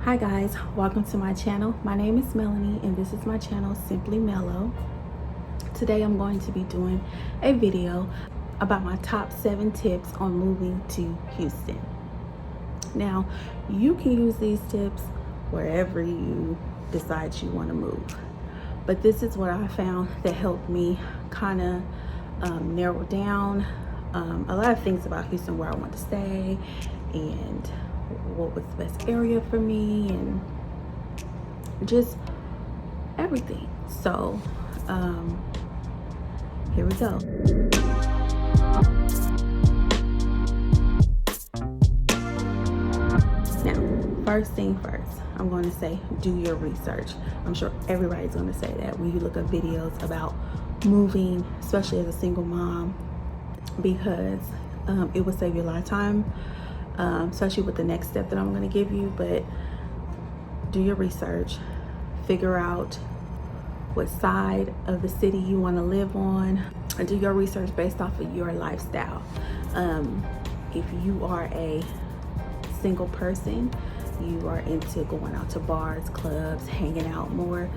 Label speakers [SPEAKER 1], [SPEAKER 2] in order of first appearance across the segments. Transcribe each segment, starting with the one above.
[SPEAKER 1] Hi guys, welcome to my channel. My name is Melanie and this is my channel, Simply Mellow. Today I'm going to be doing a video about my top 7 tips on moving to Houston. Now, you can use these tips wherever you decide you want to move. But this is what I found that helped me kind of narrow down a lot of things about Houston, where I want to stay and what was the best area for me and just everything. So here we go. Now, first thing first, I'm going to say do your research. I'm sure everybody's going to say that when you look at videos about moving, especially as a single mom, because it will save you a lot of time, especially with the next step that I'm going to give you. But do your research, figure out what side of the city you want to live on, and do your research based off of your lifestyle. If you are a single person, you are into going out to bars, clubs, hanging out more,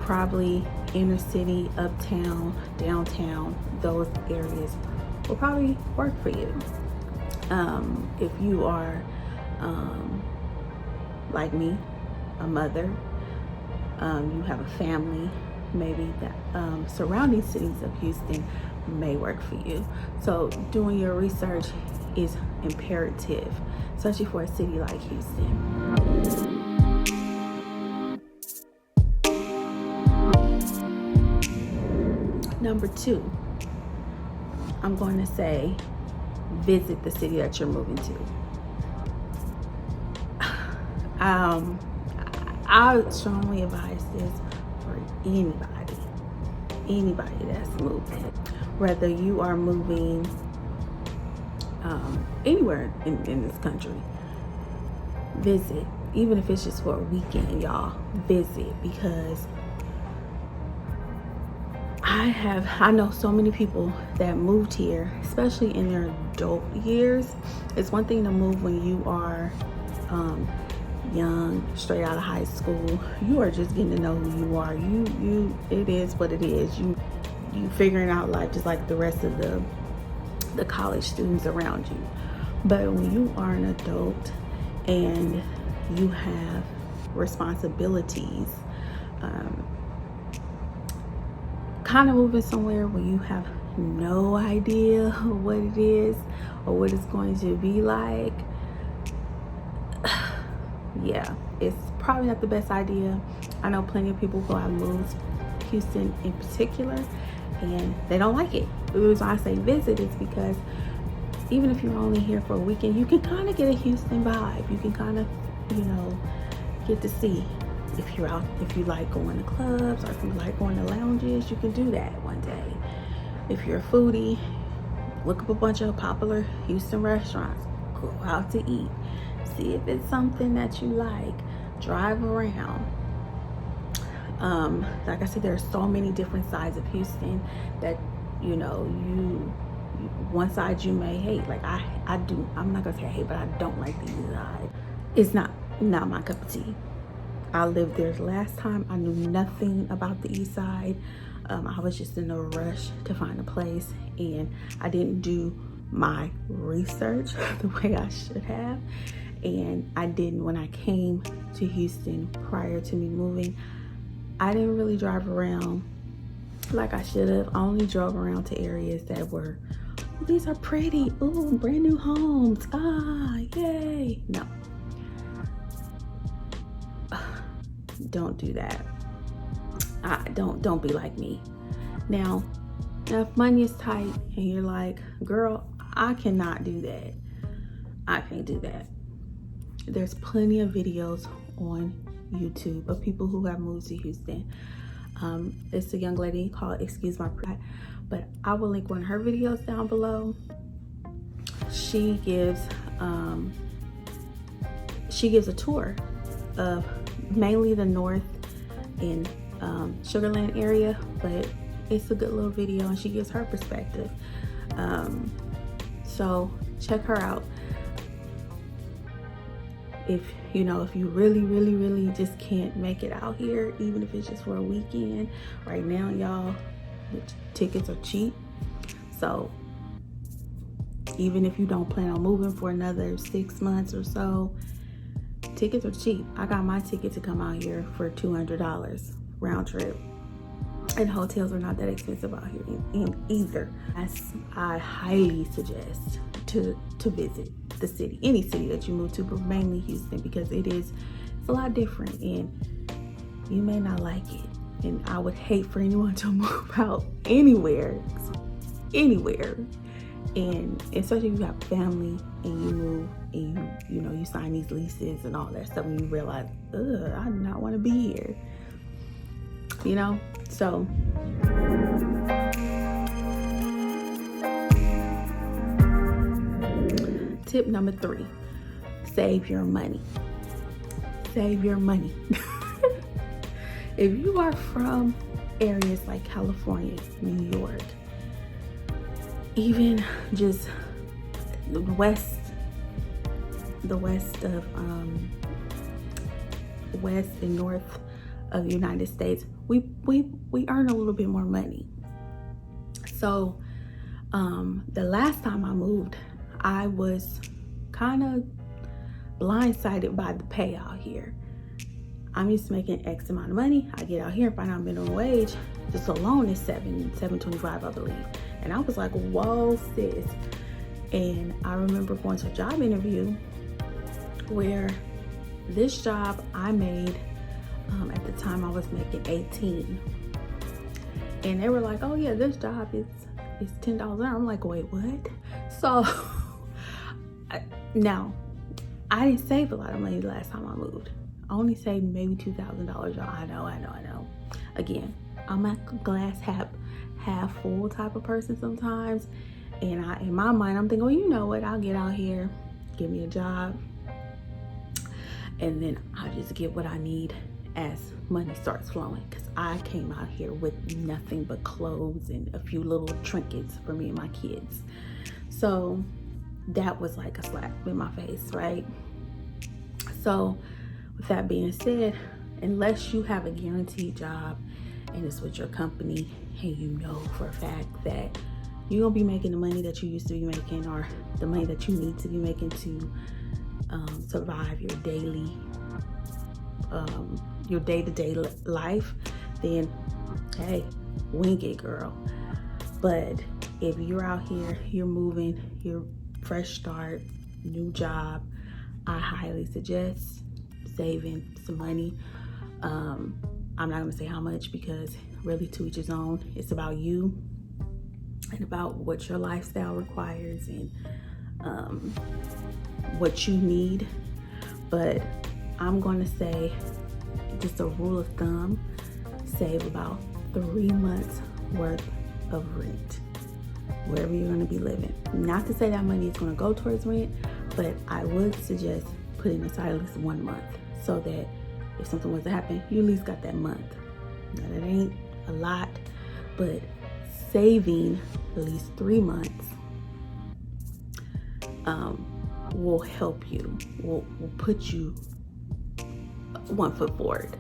[SPEAKER 1] probably inner city, uptown, downtown, those areas will probably work for you. If you are like me, a mother, you have a family, maybe the surrounding cities of Houston may work for you. So doing your research is imperative, especially for a city like Houston. Number 2, I'm going to say visit the city that you're moving to. I strongly advise this for anybody that's moving. Whether you are moving anywhere in this country, visit. Even if it's just for a weekend, y'all, visit. Because I know so many people that moved here, especially in their adult years. It's one thing to move when you are young, straight out of high school. You are just getting to know who you are. It is what it is. You figuring out life just like the rest of the college students around you. But when you are an adult and you have responsibilities, kind of moving somewhere where you have no idea what it is or what it's going to be like, yeah, it's probably not the best idea. I know plenty of people who have moved to Houston in particular and they don't like it. The reason I say visit is because even if you're only here for a weekend, you can kind of get a Houston vibe. You can kind of, get to see if you're out, if you like going to clubs or if you like going to lounges, you can do that one day. If you're a foodie, look up a bunch of popular Houston restaurants, go out to eat, see if it's something that you like, drive around. Like I said, there are so many different sides of Houston that, one side you may hate. Like I'm not gonna say hate, but I don't like the east side. It's not my cup of tea. I lived there last time. I knew nothing about the east side. I was just in a rush to find a place and I didn't do my research the way I should have. And I didn't, when I came to Houston prior to me moving, I didn't really drive around like I should have. I only drove around to areas that were, oh, these are pretty, ooh, brand new homes, yay. No. Don't do that. Don't be like me. Now if money is tight and you're like, girl, I cannot do that, I can't do that, there's plenty of videos on YouTube of people who have moved to Houston. It's a young lady called Excuse My Pride, but I will link one of her videos down below. She gives a tour of mainly the north and Sugarland area, but it's a good little video and she gives her perspective. So check her out. if you really just can't make it out here, even if it's just for a weekend. Right now, y'all, the tickets are cheap. So even if you don't plan on moving for another 6 months or so, tickets are cheap. I got my ticket to come out here for $200 round trip. And hotels are not that expensive out here in either. I highly suggest to visit the city, any city that you move to, but mainly Houston, because it's a lot different, and you may not like it. And I would hate for anyone to move out anywhere, and especially if you have family and you move and you sign these leases and all that stuff, and you realize, I do not want to be here. So tip number 3, save your money. Save your money. If you are from areas like California, New York, even just the west and north of the United States, we earn a little bit more money. So the last time I moved, I was kind of blindsided by the pay out here. I'm used to making X amount of money. I get out here and find out minimum wage just alone is $7.25, I believe. And I was like, whoa, sis. And I remember going to a job interview where this job I made, at the time I was making 18. And they were like, oh yeah, this job is $10 an hour. I'm like, wait, what? So now, I didn't save a lot of money the last time I moved. I only saved maybe $2,000, y'all. I know. Again, I'm a glass half full type of person sometimes. And in my mind, I'm thinking, well, you know what? I'll get out here, give me a job, and then I'll just get what I need as money starts flowing. Because I came out here with nothing but clothes and a few little trinkets for me and my kids. So that was like a slap in my face, right? So with that being said, unless you have a guaranteed job and it's with your company and you know for a fact that you're gonna be making the money that you used to be making, or the money that you need to be making to survive your day-to-day life, then hey, wing it, girl. But if you're out here, you're moving, you're fresh start, new job, I highly suggest saving some money. I'm not gonna say how much, because really to each his own. It's about you and about what your lifestyle requires and what you need. But I'm gonna say, just a rule of thumb, save about 3 months worth of rent wherever you're gonna be living. Not to say that money is gonna go towards rent, but I would suggest putting aside at least 1 month, so that if something was to happen, you at least got that month. Now that ain't a lot, but saving at least 3 months will help you, will put you 1 foot forward.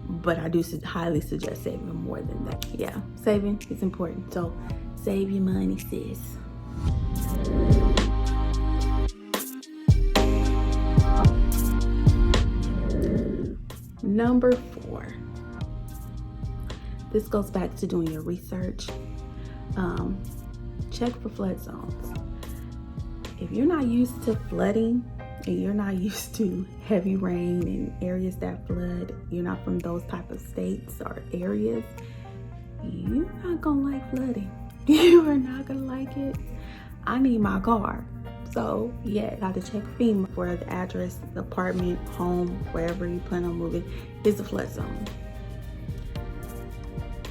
[SPEAKER 1] But I do highly suggest saving more than that. Yeah, saving is important. So save your money, sis. Number 4. This goes back to doing your research. Check for flood zones. If you're not used to flooding and you're not used to heavy rain and areas that flood, you're not from those type of states or areas, you're not gonna like flooding. You are not gonna like it. I need my car. So yeah, got to check FEMA for the address, the apartment, home, wherever you plan on moving is a flood zone.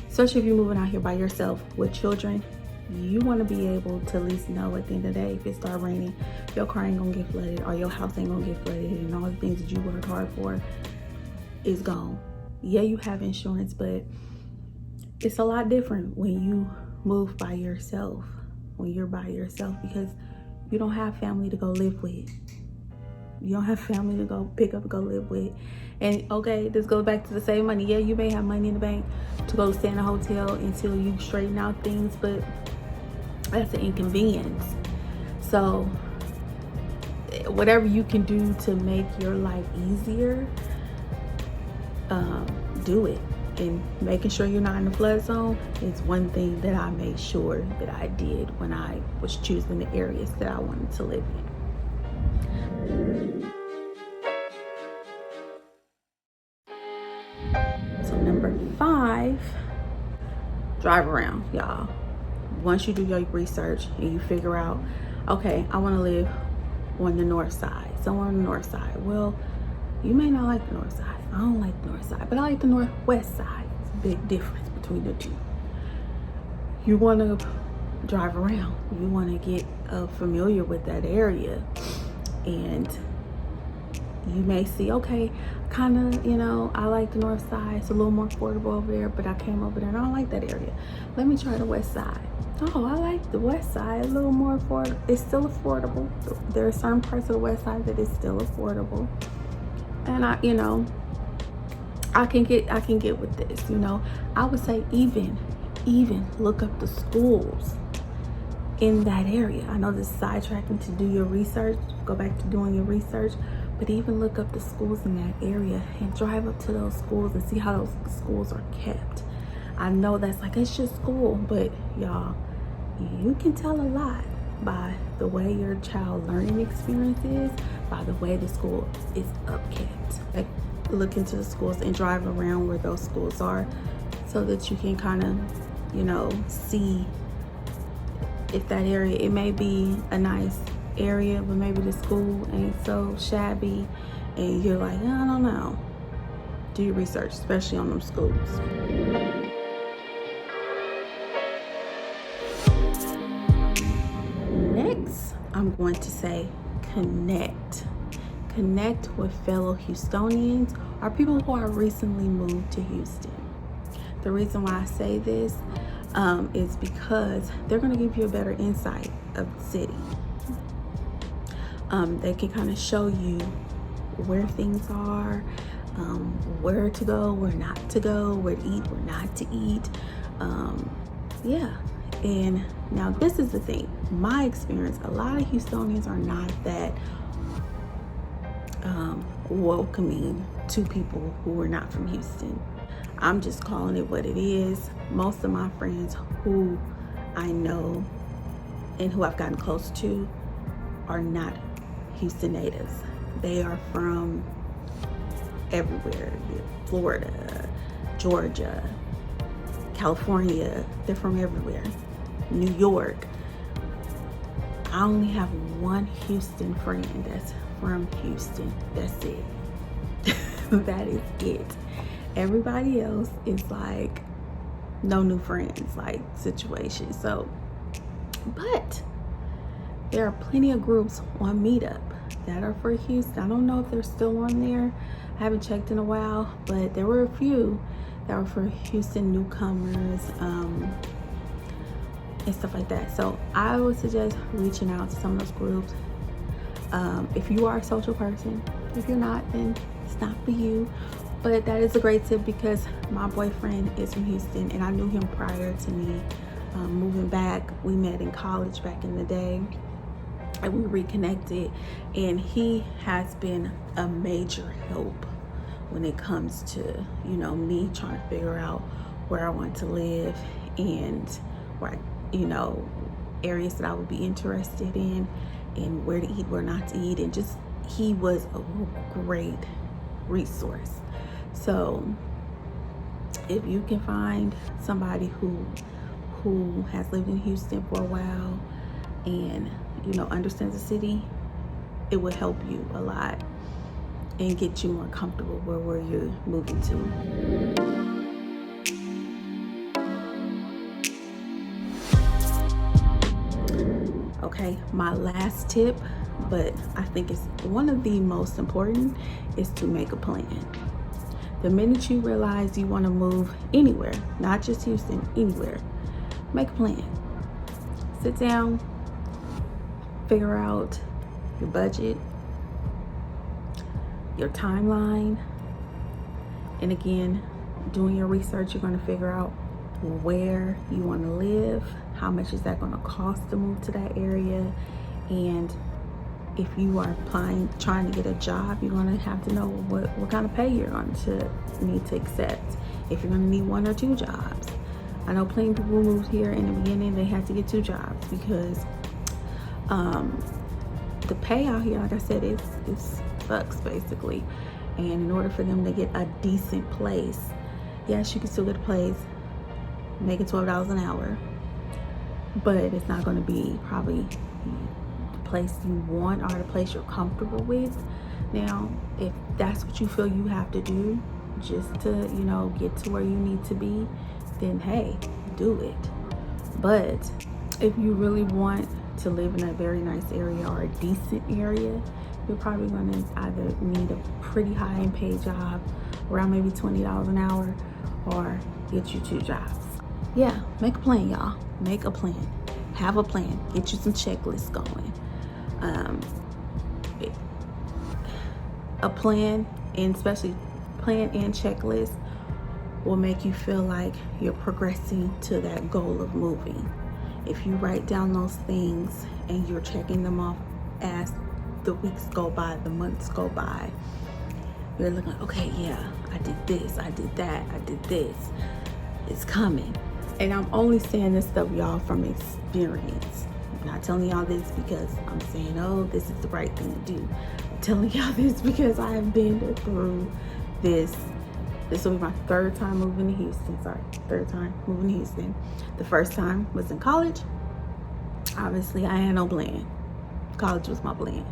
[SPEAKER 1] Especially if you're moving out here by yourself with children, you want to be able to at least know at the end of the day, if it starts raining, your car ain't gonna get flooded or your house ain't gonna get flooded, and all the things that you worked hard for is gone. Yeah, you have insurance, but it's a lot different when you move by yourself, when you're by yourself, because you don't have family to go live with. You don't have family to go pick up and go live with. And okay, this goes back to the same money. Yeah, you may have money in the bank to go stay in a hotel until you straighten out things, but that's an inconvenience. So whatever you can do to make your life easier, do it. And making sure you're not in the flood zone is one thing that I made sure that I did when I was choosing the areas that I wanted to live in. So number 5, drive around, y'all. Once you do your research and you figure out, okay, I want to live on the north side, somewhere on the north side. Well, you may not like the north side. I don't like the north side, but I like the northwest side. It's a big difference between the two. You want to drive around. You want to get familiar with that area. And you may see, okay, kind of, I like the north side. It's a little more affordable over there, but I came over there and I don't like that area. Let me try the west side. Oh, I like the west side, a little more affordable. It's still affordable. There are certain parts of the west side that is still affordable. And I can get with this, I would say even look up the schools in that area. I know this is sidetracking to do your research, go back to doing your research, but even look up the schools in that area and drive up to those schools and see how those schools are kept. I know that's like, it's just school, but y'all, you can tell a lot by the way your child learning experience is, by the way the school is upkept. Like, look into the schools and drive around where those schools are so that you can kind of, see if that area, it may be a nice area, but maybe the school ain't so shabby and you're like, I don't know. Do your research, especially on them schools. Next, I'm going to say connect with fellow Houstonians or people who are recently moved to Houston. The reason why I say this is because they're going to give you a better insight of the city. They can kind of show you where things are, where to go, where not to go, where to eat, where not to eat. Yeah. And now this is the thing, my experience, a lot of Houstonians are not that welcoming to people who are not from Houston. I'm just calling it what it is. Most of my friends who I know and who I've gotten close to are not Houston natives. They are from everywhere, Florida, Georgia, California. They're from everywhere. New York. I only have one Houston friend that's from Houston. That's it. That is it. Everybody else is like no new friends, like situation. So, but there are plenty of groups on Meetup that are for Houston. I don't know if they're still on there. I haven't checked in a while, but there were a few that were for Houston newcomers and stuff like that. So I would suggest reaching out to some of those groups. If you are a social person, if you're not, then it's not for you. But that is a great tip because my boyfriend is from Houston and I knew him prior to me moving back. We met in college back in the day and we reconnected, and he has been a major help when it comes to, me trying to figure out where I want to live and where areas that I would be interested in and where to eat, where not to eat, and just he was a great resource. So if you can find somebody who has lived in Houston for a while and understands the city, it will help you a lot and get you more comfortable where you're moving to. Okay, my last tip, but I think it's one of the most important, is to make a plan. The minute you realize you want to move anywhere, not just Houston, anywhere, make a plan. Sit down, figure out your budget, your timeline. And again, doing your research, you're going to figure out where you want to live, how much is that going to cost to move to that area, and if you are trying to get a job, you're going to have to know what kind of pay you're going to need to accept, if you're going to need 1 or 2 jobs. I know plenty of people moved here in the beginning, they had to get 2 jobs because the pay out here, like I said, it sucks basically. And in order for them to get a decent place, yes, you can still get a place making $12 an hour, but it's not going to be probably the place you want or the place you're comfortable with. Now, if that's what you feel you have to do just to, you know, get to where you need to be, then hey, do it. But if you really want to live in a very nice area or a decent area, you're probably going to either need a pretty high paid job around maybe $20 an hour, or get you 2 jobs. Yeah, make a plan, y'all. Make a plan. Have a plan. Get you some checklists going. A plan, and especially plan and checklist, will make you feel like you're progressing to that goal of moving. If you write down those things and you're checking them off as the weeks go by, the months go by, you're looking like, okay, yeah, I did this, I did that, I did this. It's coming. And I'm only saying this stuff, y'all, from experience. I'm not telling y'all this because I'm saying, oh, this is the right thing to do. I'm telling y'all this because I have been through this. This will be my 3rd time moving to Houston. Sorry, 3rd time moving to Houston. The first time was in college. Obviously, I had no plan. College was my plan.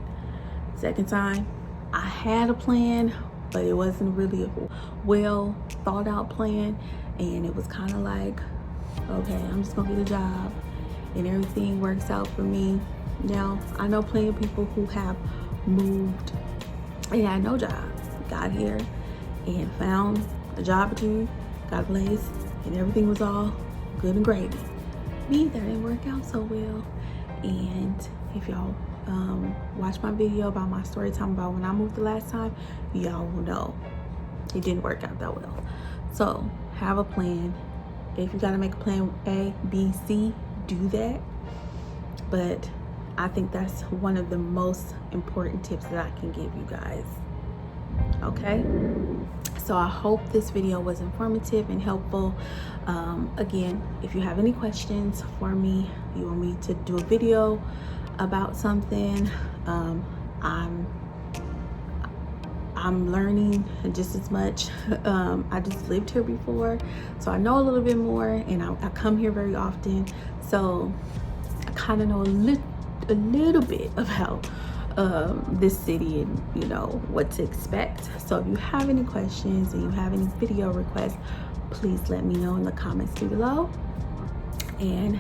[SPEAKER 1] Second time, I had a plan, but it wasn't really a well thought out plan. And it was kind of like, okay, I'm just gonna get a job and everything works out for me. Now, I know plenty of people who have moved and had no job, got here and found a job or 2, got a place, and everything was all good and gravy. Me, that didn't work out so well. And if y'all watch my video about my story time about when I moved the last time, y'all will know it didn't work out that well. So have a plan. If you gotta make a plan A, B, C, do that. But I think that's one of the most important tips that I can give you guys. Okay, so I hope this video was informative and helpful. Again, if you have any questions for me, you want me to do a video about something, I'm learning just as much. I just lived here before, so I know a little bit more, and I come here very often, so I kind of know a little bit about this city and, you know, what to expect. So if you have any questions and you have any video requests, please let me know in the comments below. And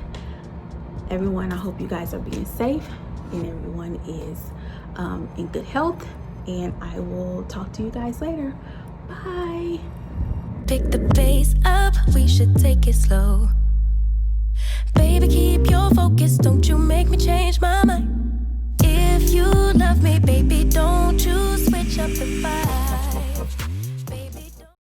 [SPEAKER 1] everyone, I hope you guys are being safe and everyone is in good health, and I will talk to you guys later. Bye.
[SPEAKER 2] Pick the pace up, we should take it slow. Baby, keep your focus, don't you make me change my mind. If you love me, baby, don't you switch up the vibe.